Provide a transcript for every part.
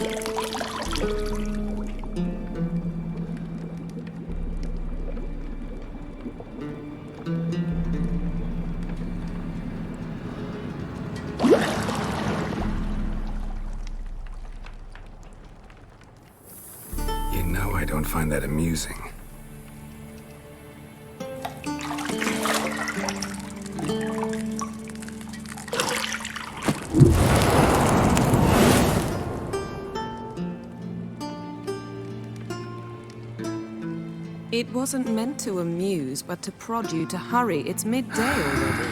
You know I don't find that amusing. It wasn't meant to amuse, but to prod you to hurry. It's midday already.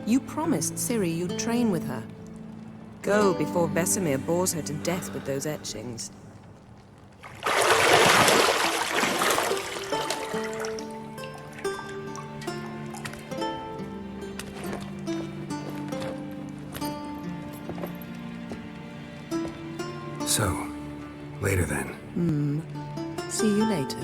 You promised Ciri you'd train with her. Go before Vesemir bores her to death with those etchings. So, later then. See you later.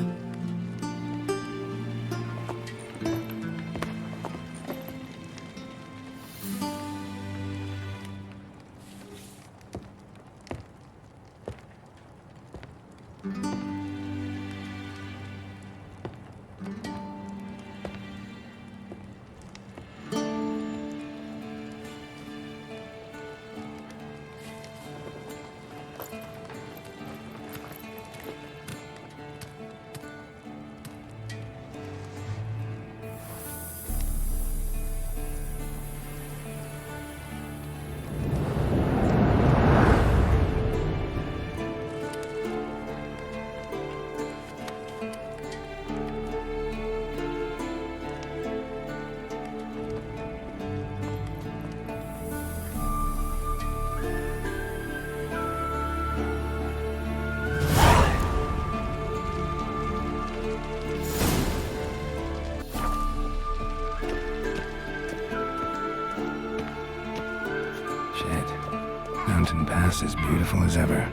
Mountain Pass as beautiful as ever.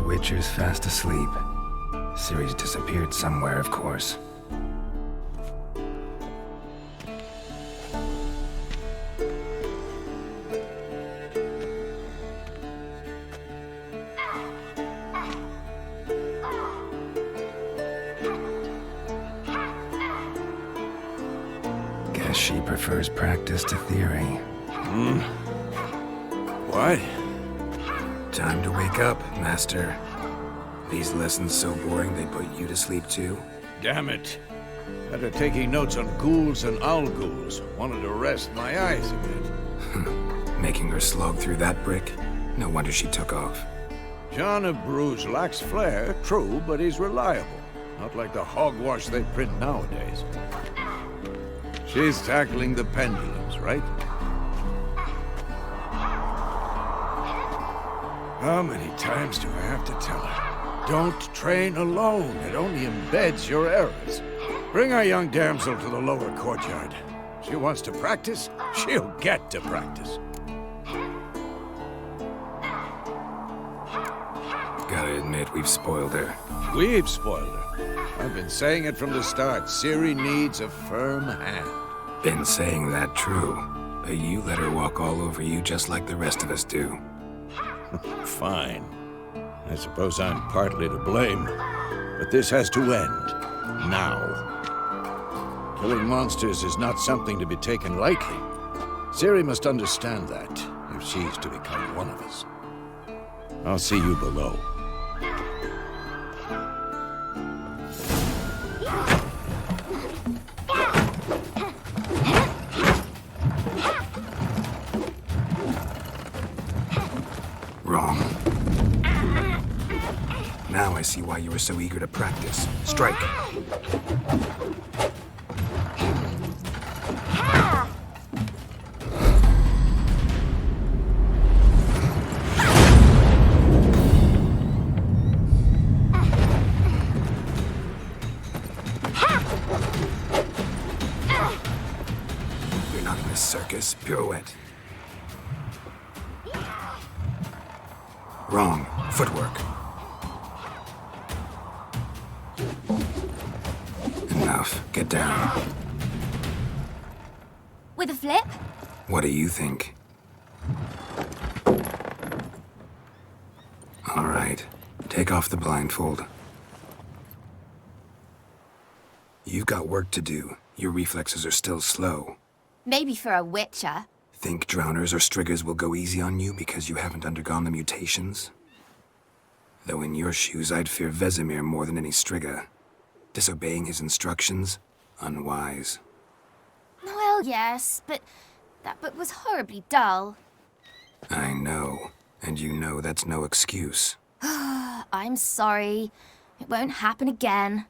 Witcher's fast asleep. Ciri's disappeared somewhere, of course. Guess she prefers practice to theory. What? Time to wake up, Master. These lessons so boring they put you to sleep too? Damn it. After taking notes on ghouls and owl ghouls, wanted to rest my eyes a bit. Making her slog through that brick? No wonder she took off. John of Bruges lacks flair, true, but he's reliable. Not like the hogwash they print nowadays. She's tackling the pendulums, right? How many times do I have to tell her? Don't train alone. It only embeds your errors. Bring our young damsel to the lower courtyard. She wants to practice, she'll get to practice. Gotta admit, we've spoiled her. We've spoiled her. I've been saying it from the start. Ciri needs a firm hand. Been saying that true, but you let her walk all over you just like the rest of us do. Fine. I suppose I'm partly to blame, but this has to end. Now. Killing monsters is not something to be taken lightly. Ciri must understand that, if she's to become one of us. I'll see you below. Wrong. Now I see why you were so eager to practice. Strike. a circus. Pirouette. Wrong. Footwork. Enough. Get down. With a flip? What do you think? All right. Take off the blindfold. You've got work to do. Your reflexes are still slow. Maybe for a witcher. Think drowners or striggers will go easy on you because you haven't undergone the mutations? Though in your shoes, I'd fear Vesemir more than any strigger. Disobeying his instructions? Unwise. Well, yes, but that book was horribly dull. I know. And you know that's no excuse. I'm sorry. It won't happen again.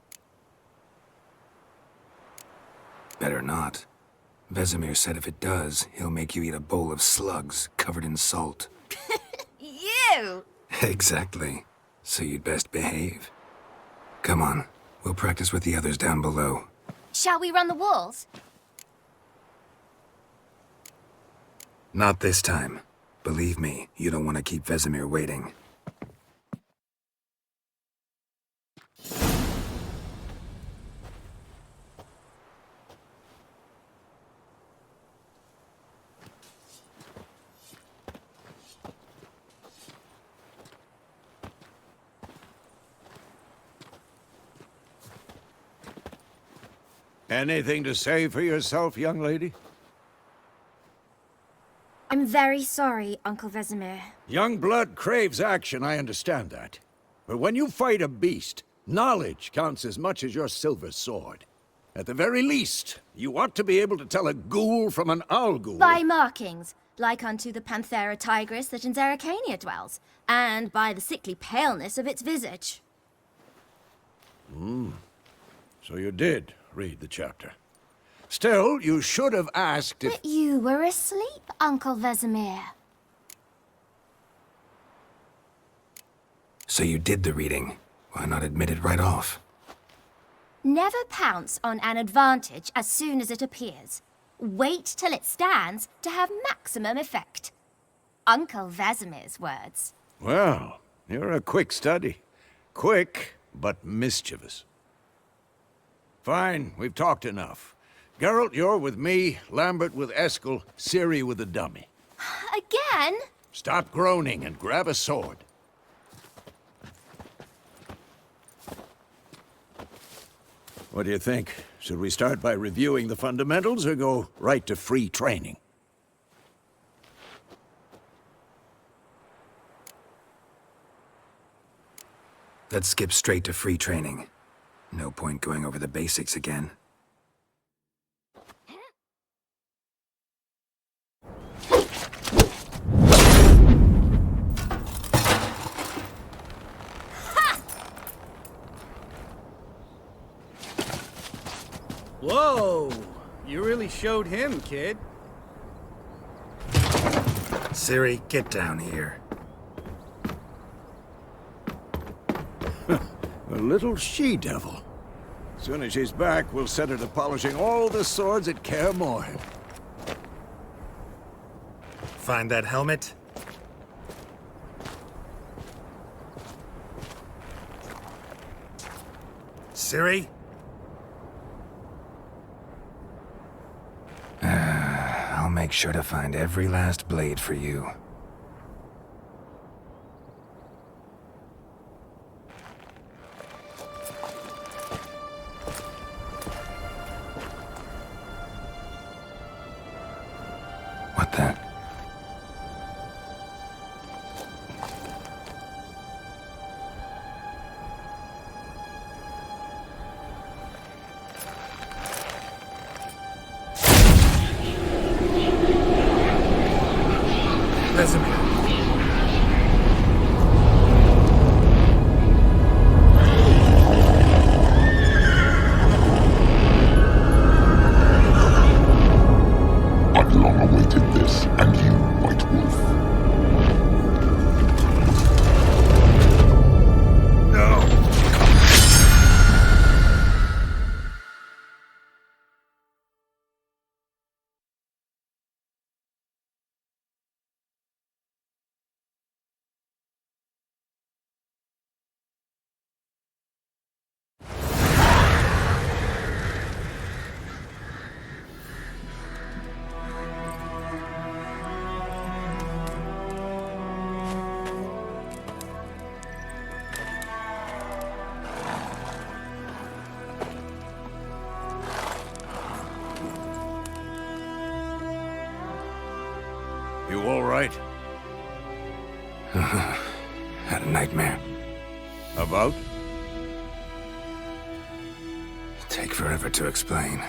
Better not. Vesemir said if it does, he'll make you eat a bowl of slugs covered in salt. You! Exactly. So you'd best behave. Come on. We'll practice with the others down below. Shall we run the walls? Not this time. Believe me, you don't want to keep Vesemir waiting. Anything to say for yourself, young lady? I'm very sorry, Uncle Vesemir. Young blood craves action, I understand that. But when you fight a beast, knowledge counts as much as your silver sword. At the very least, you ought to be able to tell a ghoul from an owl ghoul. By markings, like unto the Panthera tigris that in Zerrikania dwells, and by the sickly paleness of its visage. So you did read the chapter. Still, you should have asked if... But you were asleep, Uncle Vesemir. So you did the reading. Why not admit it right off? Never pounce on an advantage as soon as it appears. Wait till it stands to have maximum effect. Uncle Vesemir's words. Well, you're a quick study. Quick, but mischievous. Fine, we've talked enough. Geralt, you're with me, Lambert with Eskel, Ciri with the dummy. Again? Stop groaning and grab a sword. What do you think? Should we start by reviewing the fundamentals or go right to free training? Let's skip straight to free training. No point going over the basics again. Whoa! You really showed him, kid. Ciri, get down here. A little she-devil. Soon as she's back, we'll set her to polishing all the swords at Kaer Morhen. Find that helmet? Ciri? I'll make sure to find every last blade for you. What the? Vesemir. I've long awaited this, and You all right? Had a nightmare. About? Take forever to explain.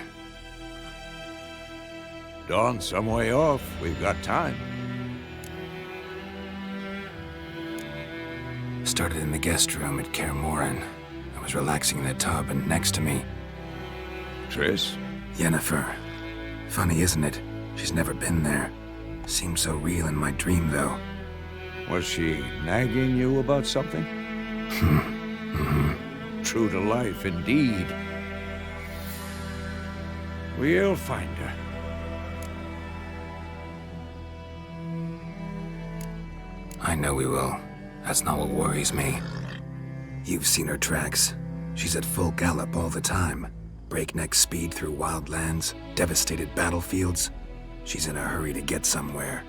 Dawn's some way off. We've got time. Started in the guest room at Kaer Morhen. I was relaxing in the tub, and next to me, Triss? Yennefer. Funny, isn't it? She's never been there. Seemed so real in my dream, though. Was she nagging you about something? True to life, indeed. We'll find her. I know we will. That's not what worries me. You've seen her tracks. She's at full gallop all the time. Breakneck speed through wild lands, devastated battlefields. She's in a hurry to get somewhere.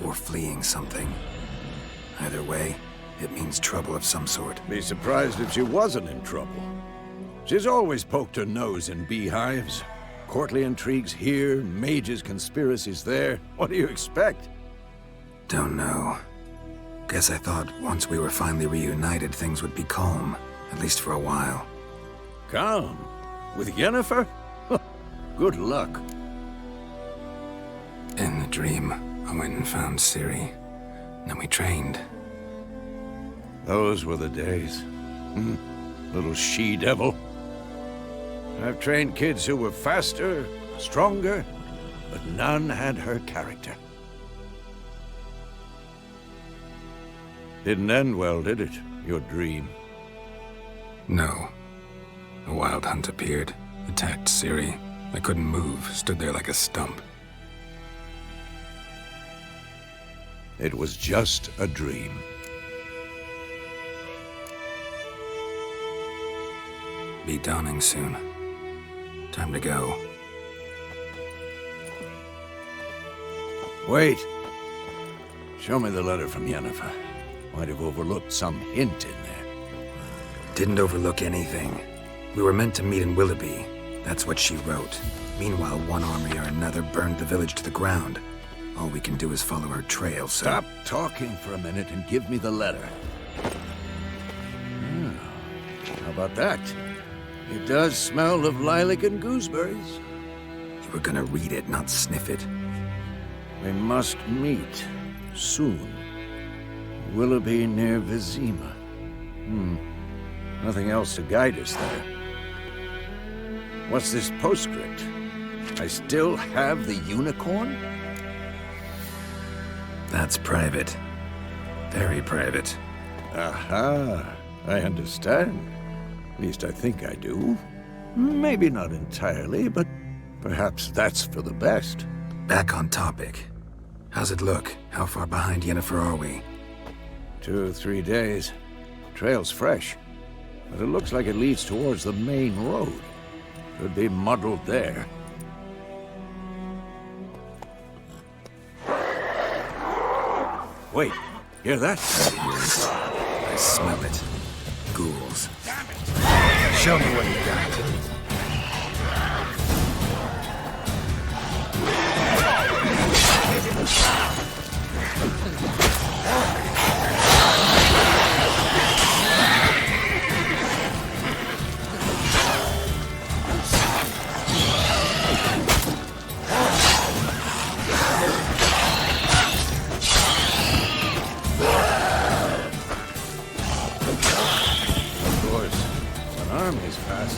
Or fleeing something. Either way, it means trouble of some sort. Be surprised if she wasn't in trouble. She's always poked her nose in beehives. Courtly intrigues here, mages' conspiracies there. What do you expect? Don't know. Guess I thought once we were finally reunited, things would be calm. At least for a while. Calm? With Yennefer? Good luck. In the dream, I went and found Ciri. Then we trained. Those were the days. Little she-devil. I've trained kids who were faster, stronger, but none had her character. Didn't end well, did it? Your dream? No. A wild hunt appeared, attacked Ciri. I couldn't move, stood there like a stump. It was just a dream. Be dawning soon. Time to go. Wait. Show me the letter from Yennefer. Might have overlooked some hint in there. Didn't overlook anything. We were meant to meet in Willoughby. That's what she wrote. Meanwhile, one army or another burned the village to the ground. All we can do is follow her trail, so... Stop talking for a minute and give me the letter. How about that? It does smell of lilac and gooseberries. You were gonna read it, not sniff it. We must meet. Soon. Willoughby near Vizima. Nothing else to guide us there. What's this postscript? I still have the unicorn? That's private. Very private. Aha, I understand. At least I think I do. Maybe not entirely, but perhaps that's for the best. Back on topic. How's it look? How far behind Yennefer are we? 2 or 3 days. Trail's fresh, but it looks like it leads towards the main road. Could be muddled there. Wait, hear that? I smell it. Ghouls. Show me what you got.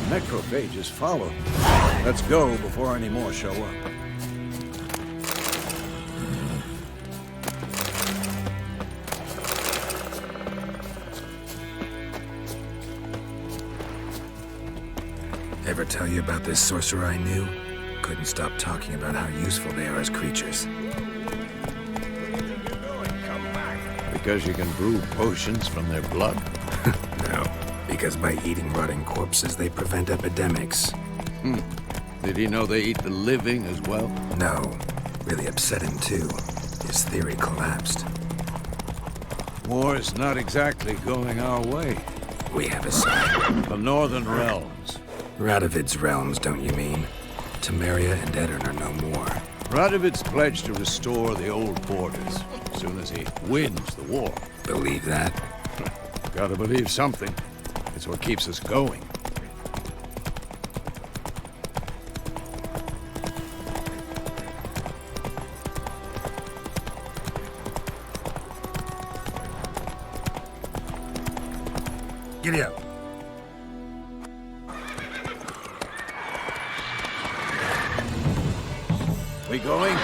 Necrophages follow. Let's go before any more show up. Ever tell you about this sorcerer I knew? Couldn't stop talking about how useful they are as creatures. Because you can brew potions from their blood? No. Because by eating rotting corpses, they prevent epidemics. Did he know they eat the living as well? No. Really upset him, too. His theory collapsed. War's not exactly going our way. We have a side. The Northern Realms. Radovid's realms, don't you mean? Temeria and Edirn are no more. Radovid's pledged to restore the old borders as soon as he wins the war. Believe that? Gotta believe something. It's what keeps us going. Giddy up. We going?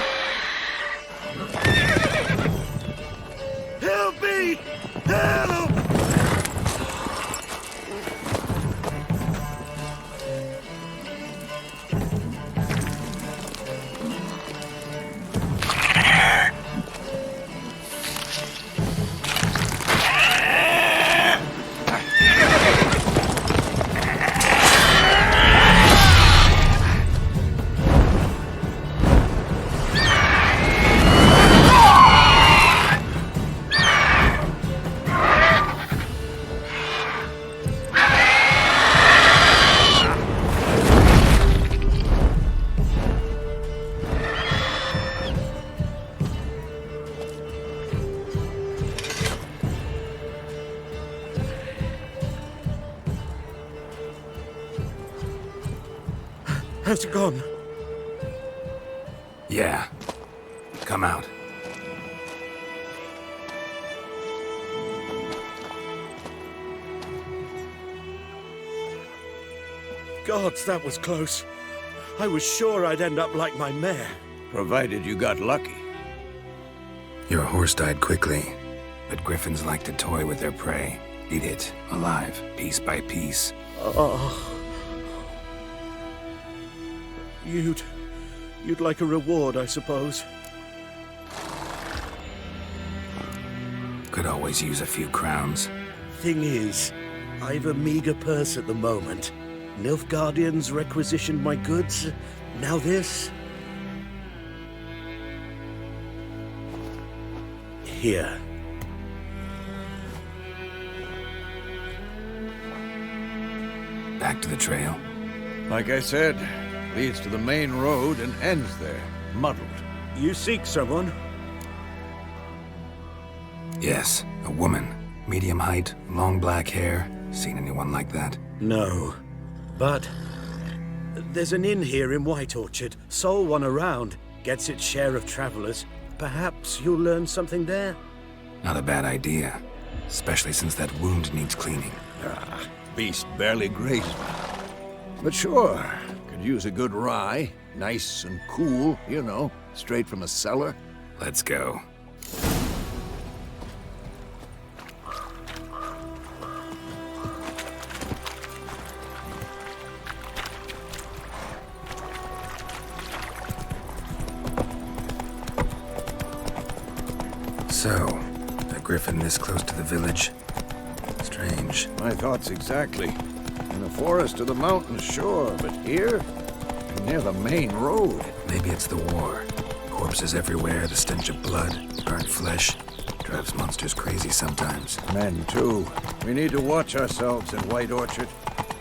Help me! Help! Has it gone? Yeah. Come out. Gods, that was close. I was sure I'd end up like my mare. Provided you got lucky. Your horse died quickly, but griffins like to toy with their prey. Eat it, alive, piece by piece. Oh. You'd like a reward, I suppose. Could always use a few crowns. Thing is, I've a meager purse at the moment. Nilfgaardians requisitioned my goods. Now this. Here. Back to the trail. Like I said, leads to the main road and ends there, muddled. You seek someone? Yes, a woman. Medium height, long black hair. Seen anyone like that? No. But there's an inn here in White Orchard. Sole one around. Gets its share of travelers. Perhaps you'll learn something there? Not a bad idea. Especially since that wound needs cleaning. Beast barely grazed me. But sure, could use a good rye. Nice and cool, you know, straight from a cellar. Let's go. So, a griffin this close to the village? Strange. My thoughts exactly. In the forest or the mountains, sure, but here? Near the main road. Maybe it's the war. Corpses everywhere, the stench of blood, burnt flesh. Drives monsters crazy sometimes. Men, too. We need to watch ourselves in White Orchard.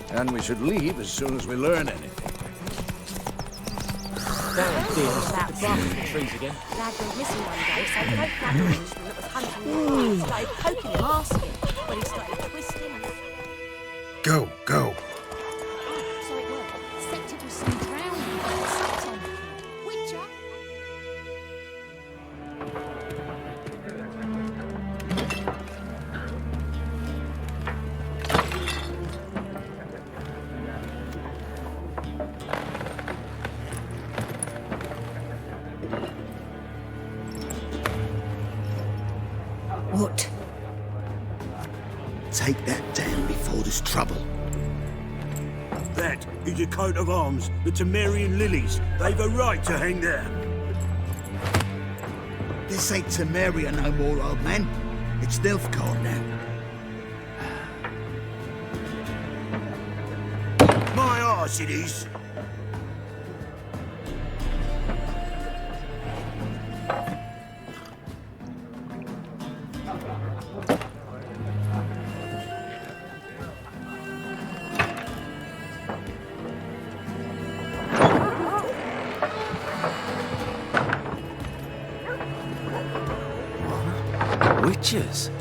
And we should leave as soon as we learn anything. Oh dear, the bark of the trees again. Lad went missing one day, so the local Henchman that was hunting him started poking him, asking, when he started twisting and... Go, go! So it worked. Except it was some drowning that sat on him. Witcher? What? Take that down before there's trouble. That is a coat of arms, the Temerian lilies. They've a right to hang there. This ain't Temeria no more, old man. It's Nilfgaard now. My arse it is. Witches?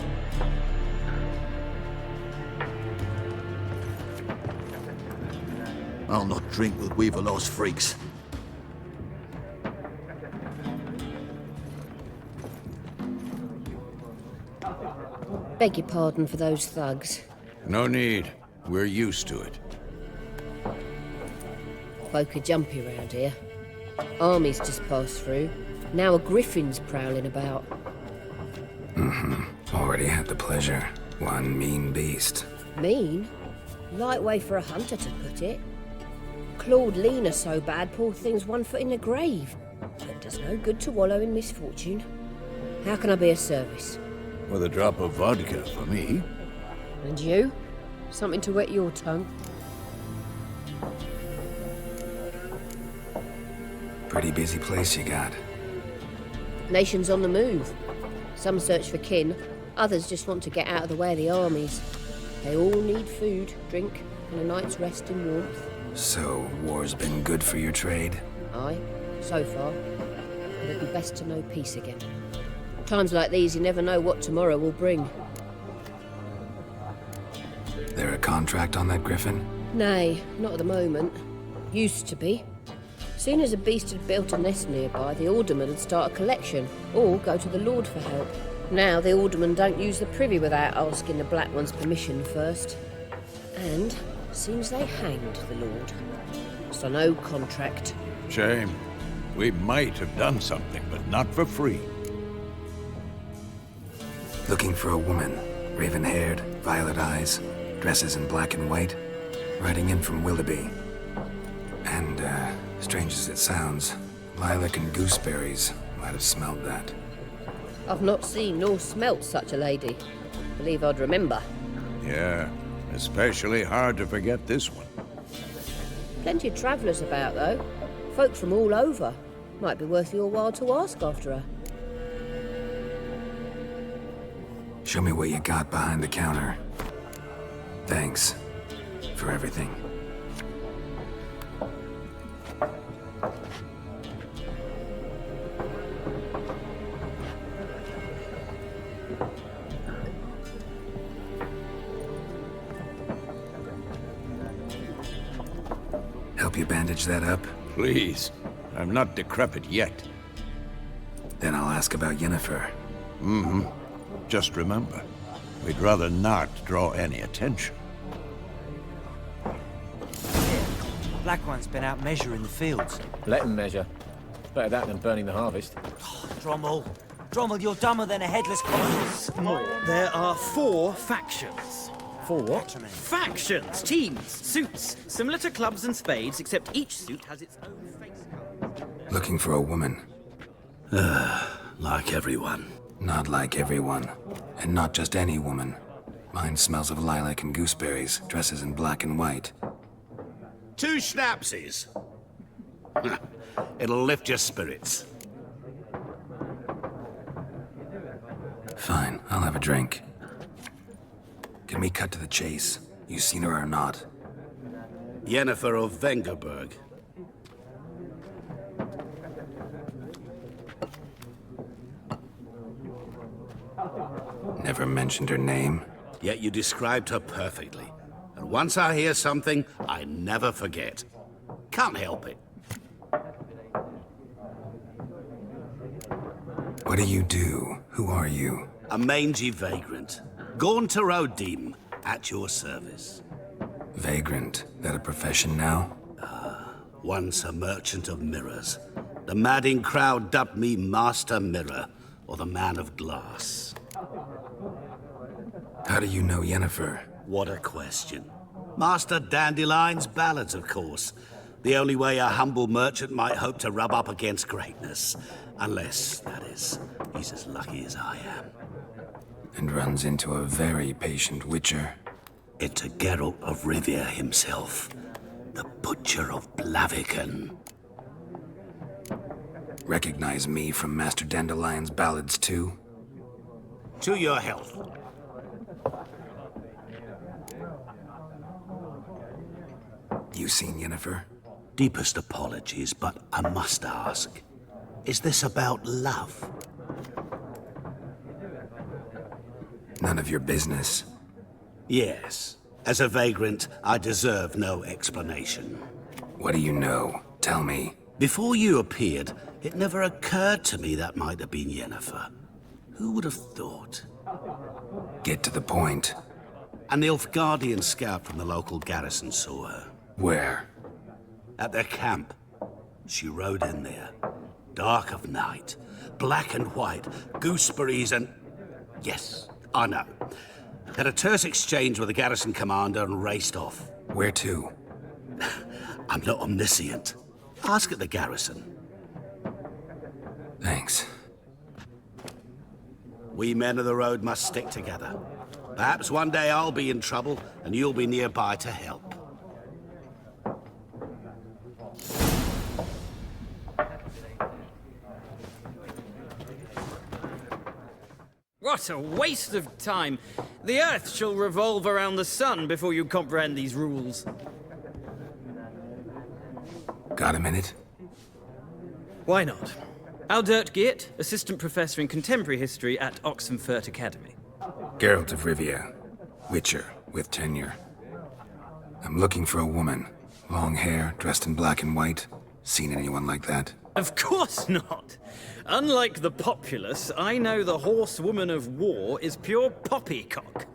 I'll not drink with Weaverlaw's freaks. Beg your pardon for those thugs. No need. We're used to it. Folk are jumpy round here. Armies just passed through. Now a griffin's prowling about. Already had the pleasure. One mean beast. Mean? Light way for a hunter to put it. Clawed Lena so bad, poor thing's 1 foot in the grave. But does no good to wallow in misfortune. How can I be of service? With a drop of vodka for me. And you? Something to wet your tongue? Pretty busy place you got. Nations on the move. Some search for kin, others just want to get out of the way of the armies. They all need food, drink, and a night's rest in warmth. So, war's been good for your trade? Aye, so far. But it'd be best to know peace again. Times like these, you never know what tomorrow will bring. There a contract on that griffin? Nay, not at the moment. Used to be. Soon as a beast had built a nest nearby, the alderman would start a collection, or go to the Lord for help. Now the aldermen don't use the privy without asking the Black One's permission first. And seems they hanged the Lord. So no contract. Shame. We might have done something, but not for free. Looking for a woman. Raven-haired, violet eyes, dresses in black and white. Riding in from Willoughby. And, strange as it sounds, lilac and gooseberries might have smelled that. I've not seen nor smelt such a lady. Believe I'd remember. Yeah, especially hard to forget this one. Plenty of travellers about, though. Folk from all over. Might be worth your while to ask after her. Show me what you got behind the counter. Thanks for everything. Help you bandage that up? Please. I'm not decrepit yet. Then I'll ask about Yennefer. Just remember, we'd rather not draw any attention. Black One's been out measuring the fields. Let him measure. Better that than burning the harvest. Drommel. Drommel, you're dumber than a headless collar. There are 4 factions. 4 what? Factions! Teams! Suits! Similar to clubs and spades, except each suit has its own face colour. Looking for a woman. Like everyone. Not like everyone. And not just any woman. Mine smells of lilac and gooseberries, dresses in black and white. 2 schnapsies. It'll lift your spirits. Fine, I'll have a drink. Can we cut to the chase? You seen her or not? Yennefer of Vengerberg. Never mentioned her name. Yet you described her perfectly. And once I hear something, I never forget. Can't help it. What do you do? Who are you? A mangy vagrant. Gone to Rodim, at your service. Vagrant. That a profession now? Once a merchant of mirrors. The madding crowd dubbed me Master Mirror, or the Man of Glass. How do you know Yennefer? What a question. Master Dandelion's ballads, of course. The only way a humble merchant might hope to rub up against greatness. Unless, that is, he's as lucky as I am. And runs into a very patient witcher. Into Geralt of Rivia himself. The Butcher of Blaviken. Recognize me from Master Dandelion's ballads too? To your health. You seen Yennefer? Deepest apologies, but I must ask. Is this about love? None of your business. Yes. As a vagrant, I deserve no explanation. What do you know? Tell me. Before you appeared, it never occurred to me that might have been Yennefer. Who would have thought? Get to the point. An Nilfgaardian scout from the local garrison saw her. Where? At their camp. She rode in there. Dark of night. Black and white. Gooseberries and... Yes, I know. Had a terse exchange with the garrison commander and raced off. Where to? I'm not omniscient. Ask at the garrison. Thanks. We men of the road must stick together. Perhaps one day I'll be in trouble and you'll be nearby to help. What a waste of time. The Earth shall revolve around the sun before you comprehend these rules. Got a minute? Why not? Aldert Geert, Assistant Professor in Contemporary History at Oxenfurt Academy. Geralt of Rivia. Witcher, with tenure. I'm looking for a woman. Long hair, dressed in black and white. Seen anyone like that? Of course not. Unlike the populace, I know the horsewoman of war is pure poppycock.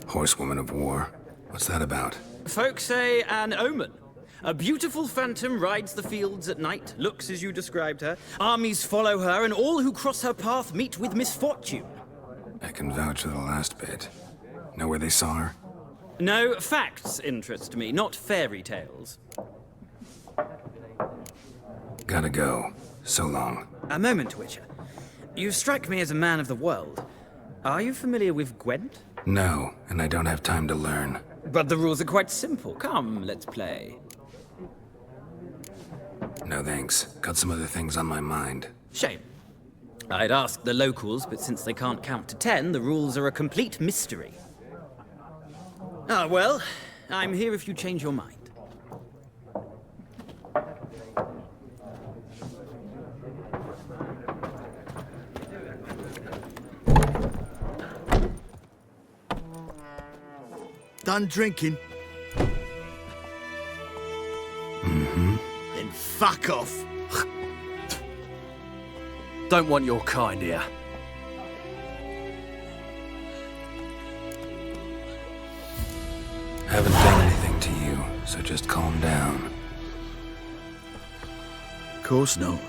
Horsewoman of war? What's that about? Folk say an omen. A beautiful phantom rides the fields at night, looks as you described her. Armies follow her, and all who cross her path meet with misfortune. I can vouch for the last bit. Know where they saw her? No, facts interest me, not fairy tales. Gotta go. So long. A moment, Witcher. You strike me as a man of the world. Are you familiar with Gwent? No, and I don't have time to learn. But the rules are quite simple. Come, let's play. No thanks. Got some other things on my mind. Shame. I'd ask the locals, but since they can't count to 10, the rules are a complete mystery. Ah, well, I'm here if you change your mind. Done drinking? Mm-hmm. Then fuck off. Don't want your kind here. Haven't done anything to you, so just calm down. Of course no.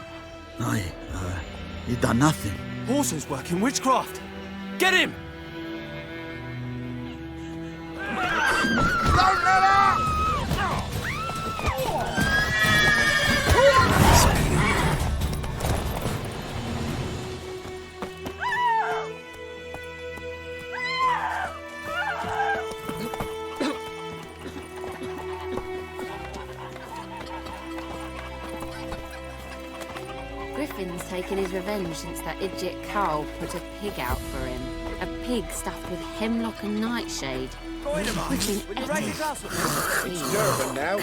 You done nothing. Horses working witchcraft. Get him! Don't let up! Griffin's taken his revenge since that idiot Carl put a pig out for him. A pig stuffed with hemlock and nightshade. Griffin ate it. It's Durban now.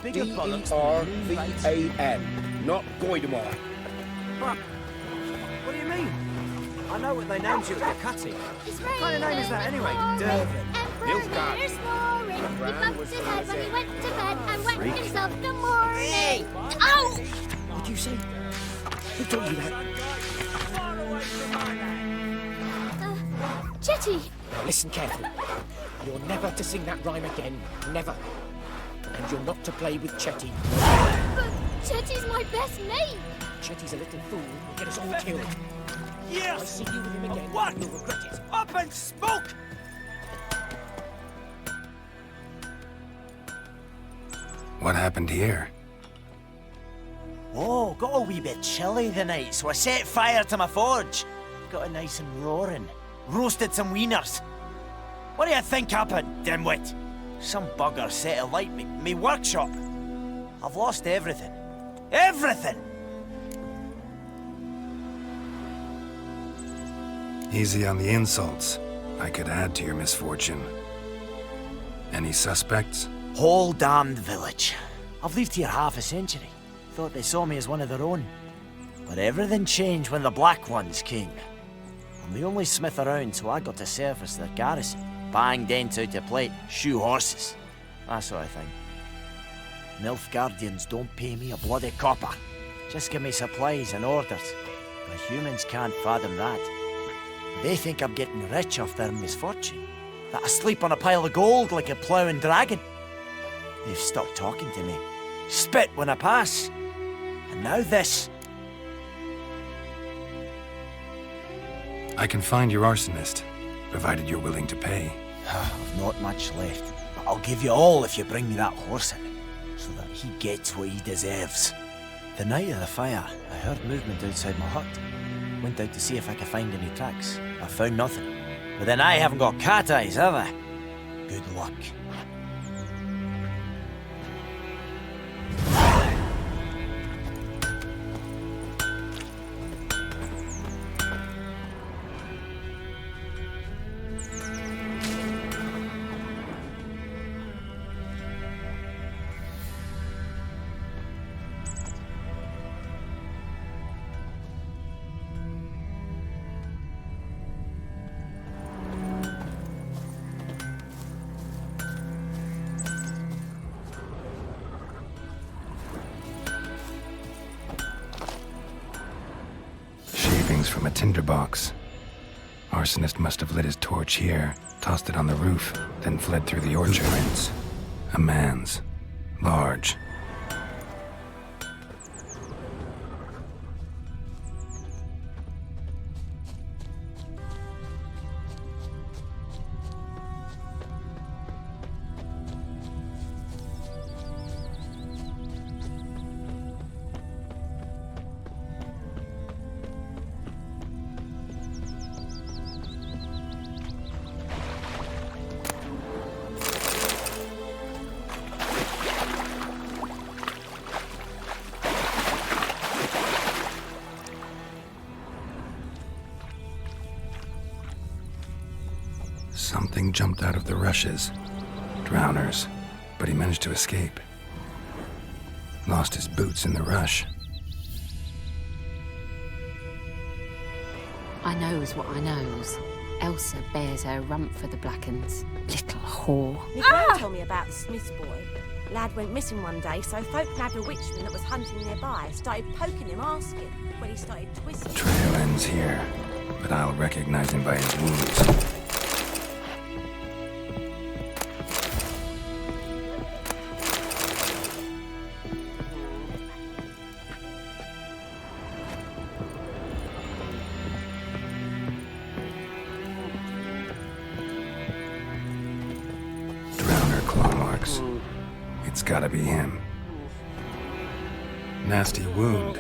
D-E-R-V-A-N, not Goidemar. But, what do you mean? I know what they named you at the cutting. What kind of name is that anyway? Durban. Nilfgaard. He bumped his head when he went to bed and wet himself in the morning. Ow! What did you say? Who told you that? Chetty! Now listen carefully. You're never to sing that rhyme again. Never. And you're not to play with Chetty. But Chetty's my best mate! Chetty's a little fool who'll get us all killed. Yes! I see you with him again. What? You'll regret it. Up and smoke! What happened here? Oh, got a wee bit chilly the night, so I set fire to my forge. Got it nice and roaring. Roasted some wieners. What do you think happened, dimwit? Some bugger set alight me workshop. I've lost everything. Everything! Easy on the insults. I could add to your misfortune. Any suspects? Whole damned village. I've lived here half a century. Thought they saw me as one of their own. But everything changed when the Black Ones came. I'm the only smith around, so I got to service their garrison. Bang dents out of plate, shoe horses. That sort of thing. Nilfgaardians don't pay me a bloody copper. Just give me supplies and orders. The humans can't fathom that. They think I'm getting rich off their misfortune. That I sleep on a pile of gold like a ploughing dragon. They've stopped talking to me. Spit when I pass. And now this. I can find your arsonist, provided you're willing to pay. I've not much left, but I'll give you all if you bring me that horse in, so that he gets what he deserves. The night of the fire, I heard movement outside my hut. Went out to see if I could find any tracks. I found nothing. But then I haven't got cat eyes, have I? Good luck. From a tinderbox. Arsonist must have lit his torch here, tossed it on the roof, then fled through the orchard. A man's. Large. Something jumped out of the rushes. Drowners. But he managed to escape. Lost his boots in the rush. I knows what I knows. Elsa bears her rump for the Blackens. Little whore. My gran told me about the Smith's boy. Lad went missing one day, so folk nabbed a witchman that was hunting nearby. Started poking him, asking. When he started twisting. Trail ends here, but I'll recognize him by his wounds. It's gotta be him. Nasty wound.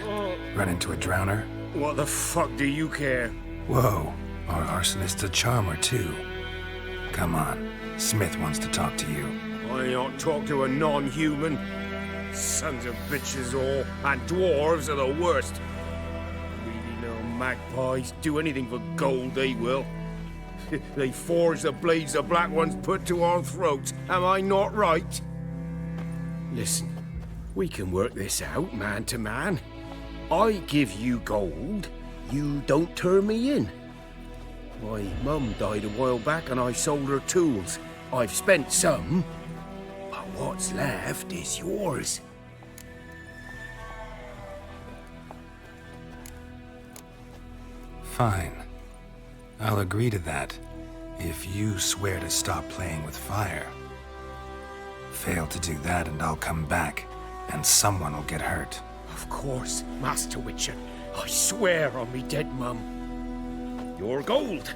Run into a drowner? What the fuck do you care? Whoa, our arsonist's a charmer too. Come on, Smith wants to talk to you. I don't talk to a non-human. Sons of bitches all, and dwarves are the worst. Greedy little magpies, do anything for gold they will. They forge the blades the Black Ones put to our throats, am I not right? Listen, we can work this out, man to man. I give you gold, you don't turn me in. My mum died a while back and I sold her tools. I've spent some, but what's left is yours. Fine. I'll agree to that, if you swear to stop playing with fire. Fail to do that and I'll come back, and someone will get hurt. Of course, Master Witcher. I swear on me dead mum. Your gold,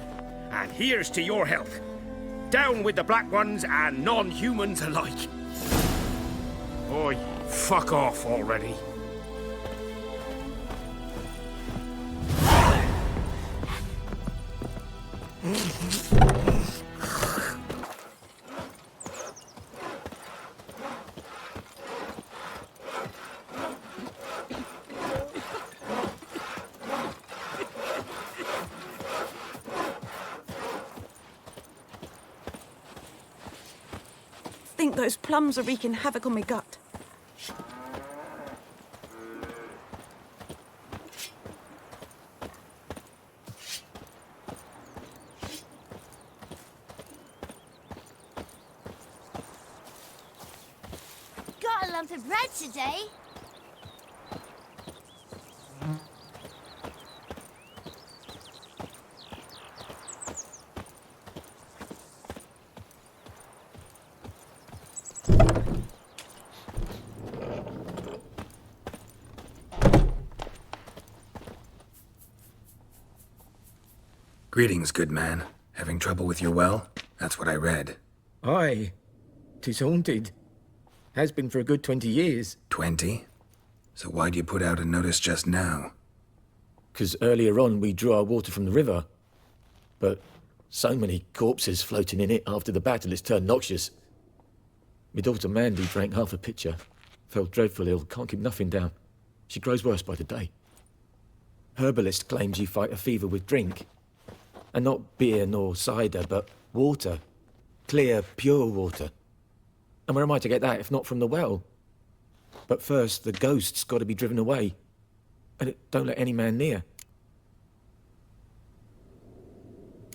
and here's to your health. Down with the Black Ones and non-humans alike. Oi, fuck off already. I think those plums are wreaking havoc on my gut. lump of bread today. Greetings, good man. Having trouble with your well? That's what I read. Aye. 'Tis haunted. Has been for a good 20 years. 20? So why'd you put out a notice just now? 'Cause earlier on we drew our water from the river. But so many corpses floating in it after the battle it's turned noxious. My daughter Mandy drank half a pitcher. Fell dreadful ill, can't keep nothing down. She grows worse by the day. Herbalist claims you fight a fever with drink. And not beer nor cider, but water. Clear, pure water. And where am I to get that if not from the well? But first, the ghost's got to be driven away. And it don't let any man near.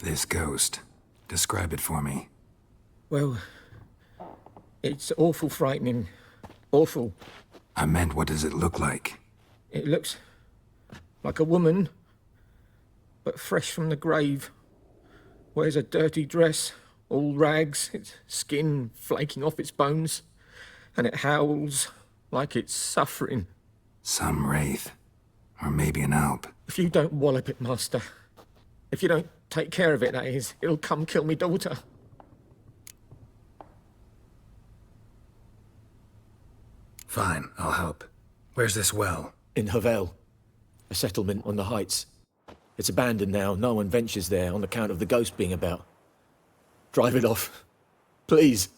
This ghost. Describe it for me. Well, it's awful frightening. Awful. I meant, what does it look like? It looks like a woman, but fresh from the grave. Wears a dirty dress, all rags, its skin flaking off its bones, and it howls like it's suffering. Some wraith. Or maybe an alp. If you don't wallop it, Master, if you don't take care of it, that is, it'll come kill me daughter. Fine, I'll help. Where's this well? In Havel, a settlement on the heights. It's abandoned now. No one ventures there on account of the ghost being about. Drive it off. Please.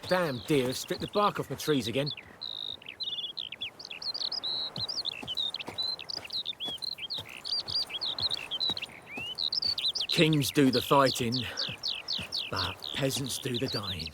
Damn deer, stripped the bark off my trees again. Kings do the fighting, but peasants do the dying.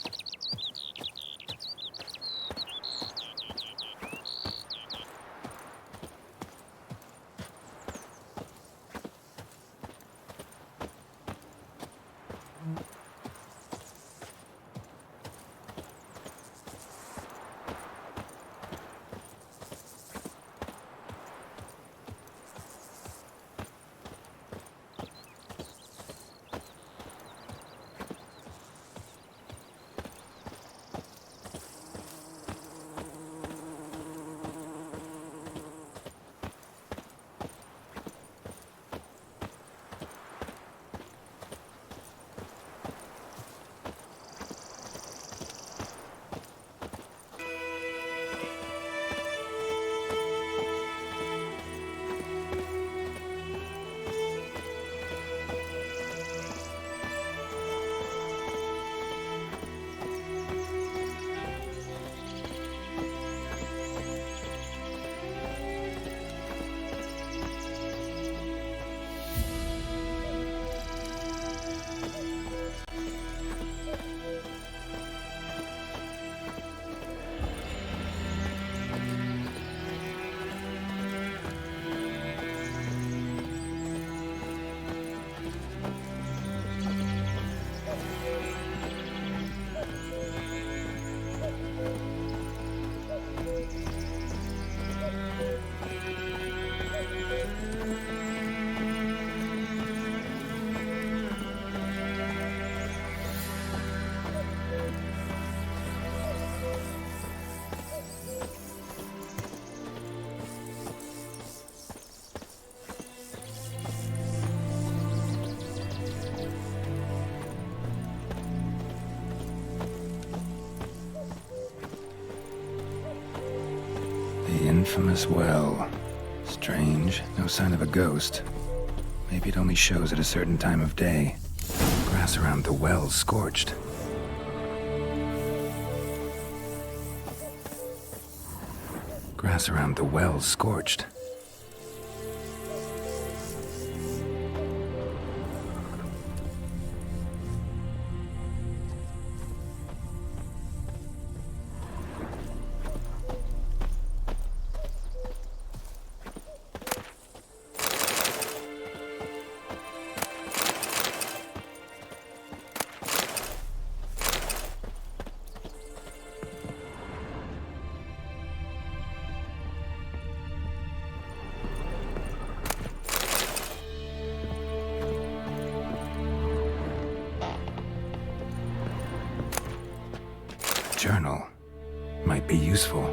infamous well. Strange, no sign of a ghost. Maybe it only shows at a certain time of day. Grass around the well's scorched. Grass around the well's scorched. Journal might be useful.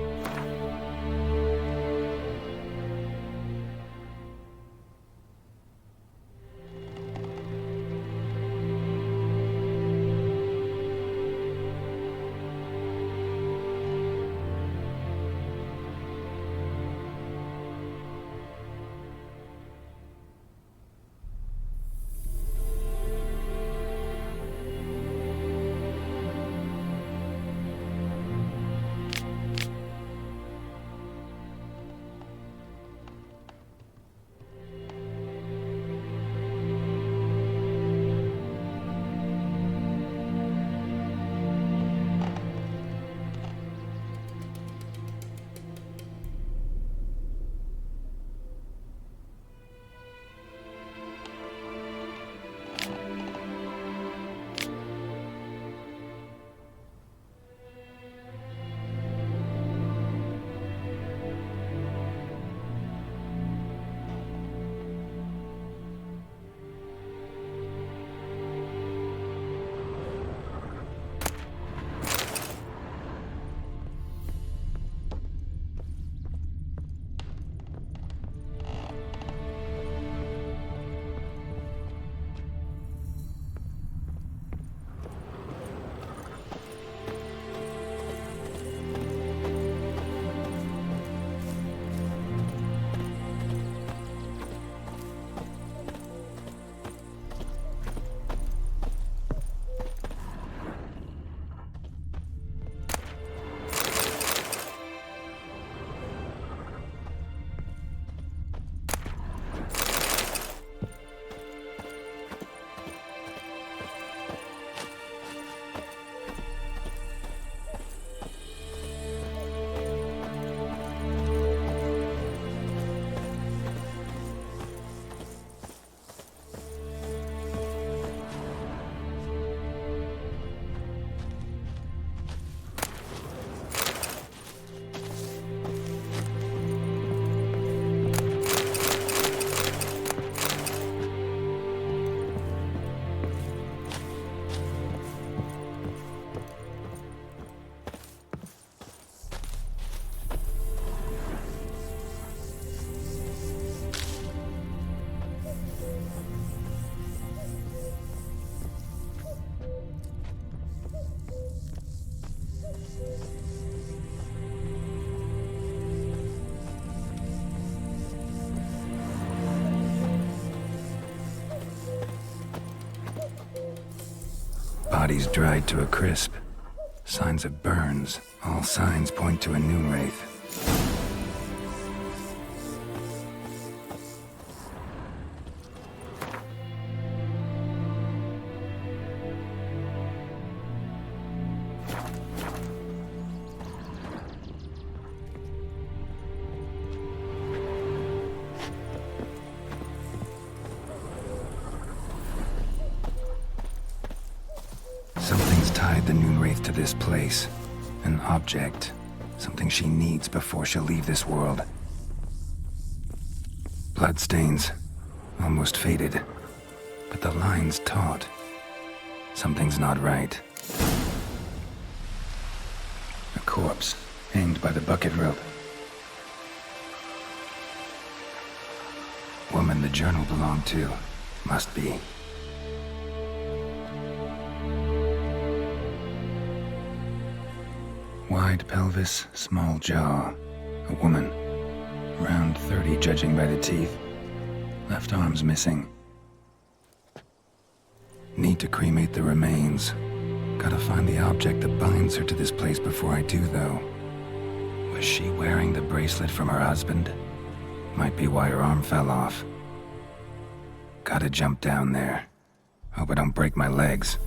Bodies dried to a crisp. Signs of burns. All signs point to a noon wraith. Something's tied the noon wraith to this place. An object. Something she needs before she'll leave this world. Bloodstains. Almost faded. But the line's taut. Something's not right. A corpse, hanged by the bucket rope. Woman the journal belonged to. Must be. Wide pelvis, small jaw. A woman. judging by the teeth. Left arm's missing. Need to cremate the remains. Gotta find the object that binds her to this place before I do, though. Was she wearing the bracelet from her husband? Might be why her arm fell off. Gotta jump down there. Hope I don't break my legs.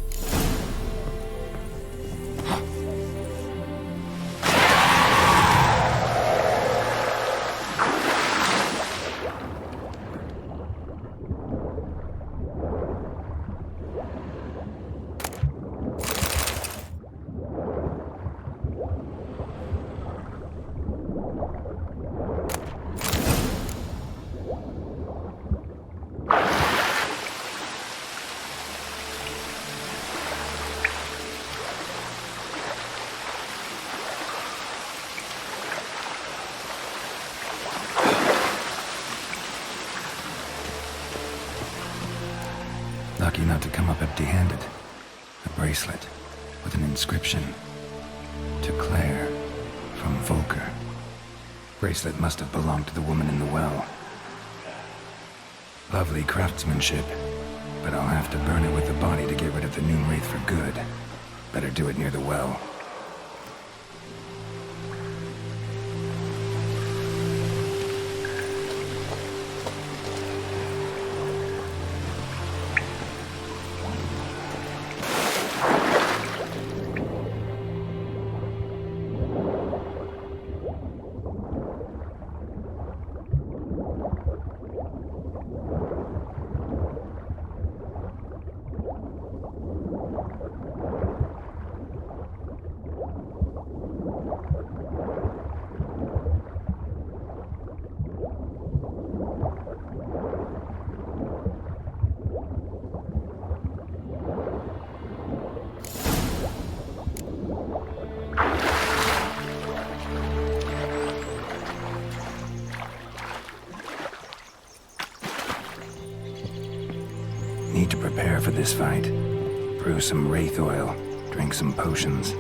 Lucky not to come up empty-handed. A bracelet with an inscription. To Claire, from Volker. Bracelet must have belonged to the woman in the well. Lovely craftsmanship, but I'll have to burn it with the body to get rid of the new wraith for good. Better do it near the well. Need to prepare for this fight. Brew some wraith oil, drink some potions.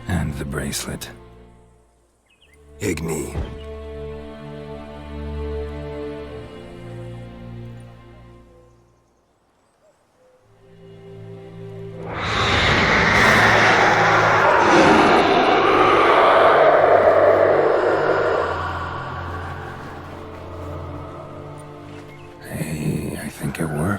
And the bracelet. Igni. Hey, I think it worked.